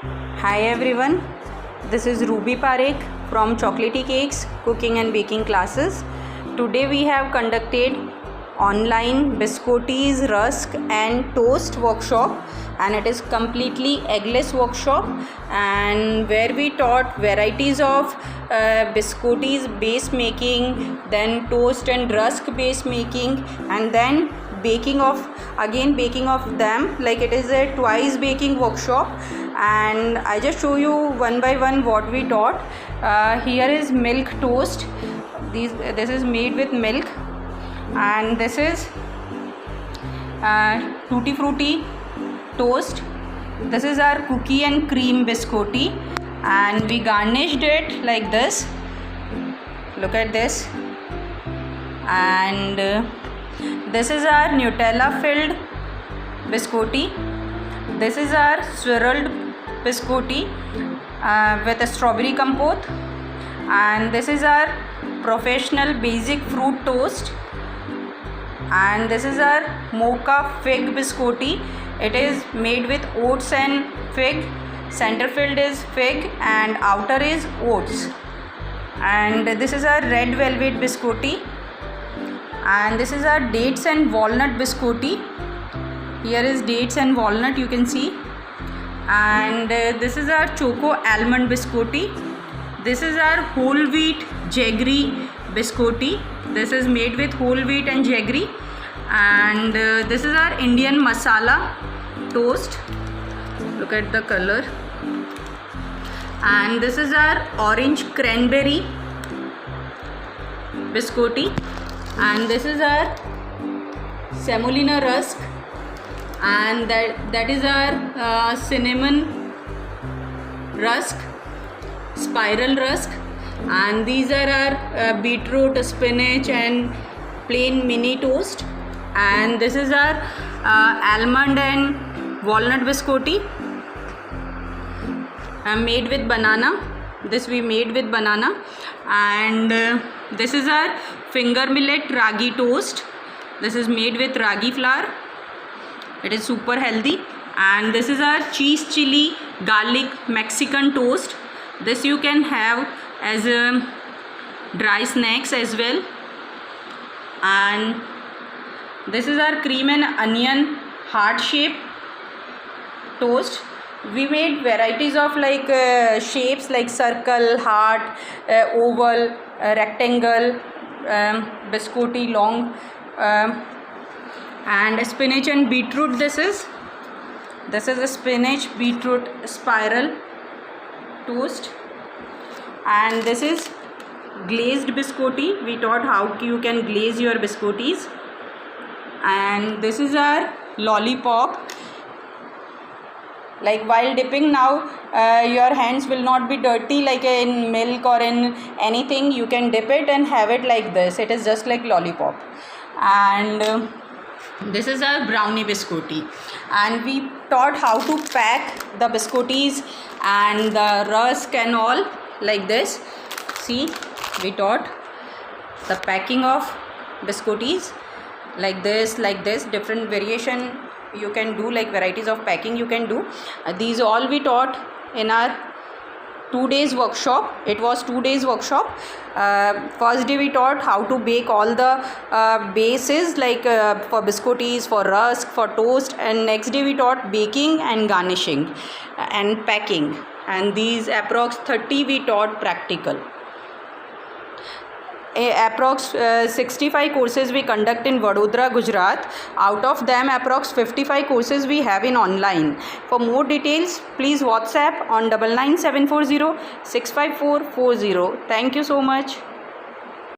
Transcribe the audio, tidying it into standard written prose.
Hi everyone, this is Ruby Parekh from Chocolatey Cakes Cooking and Baking Classes. Today we have conducted online biscottis, rusk and toast workshop, and it is completely eggless workshop, and where we taught varieties of biscottis base making, then toast and rusk base making, and then baking of them, like it is a twice baking workshop. And I just show you one by one what we taught. Here is milk toast. This is made with milk, and this is tutti frutti toast. This is our cookie and cream biscotti, and we garnished it like this. Look at this. And this is our Nutella filled biscotti. This is our swirled biscotti with a strawberry compote, and this is our professional basic fruit toast, and this is our mocha fig biscotti. It is made with oats and fig. Center filled is fig and outer is oats. And this is our red velvet biscotti, and this is our dates and walnut biscotti. Here is dates and walnut, you can see. And this is our choco almond biscotti. This is our whole wheat jaggery biscotti. This is made with whole wheat and jaggery. And this is our Indian masala toast. Look at the color. And this is our orange cranberry biscotti. And this is our semolina rusk, and that is our cinnamon rusk, spiral rusk. And these are our beetroot, spinach and plain mini toast. And this is our almond and walnut biscotti made with banana. This we made with banana. And this is our finger millet ragi toast. This is made with ragi flour. It is super healthy. And this is our cheese chili garlic Mexican toast. This you can have as dry snacks as well. And this is our cream and onion heart shape toast. We made varieties of like shapes like circle, heart, oval, rectangle, biscotti, long, and spinach and beetroot. This is a spinach beetroot spiral toast. And this is glazed biscotti. We taught how you can glaze your biscottis. And this is our lollipop. Like while dipping now, your hands will not be dirty like in milk or in anything. You can dip it and have it like this. It is just like lollipop. And this is our brownie biscotti. And we taught how to pack the biscottis and the rusk and all like this. See, we taught the packing of biscottis like this, different variation you can do, like varieties of packing you can do. These all we taught in our 2 days workshop. It was 2 days workshop. First day we taught how to bake all the bases, like for biscottis, for rusk, for toast. And next day we taught baking and garnishing and packing. And these approx 30 we taught practical. Approx 65 courses we conduct in Vadodara, Gujarat. Out of them, approx 55 courses we have in online. For more details, please WhatsApp on 99740 65440. Thank you so much.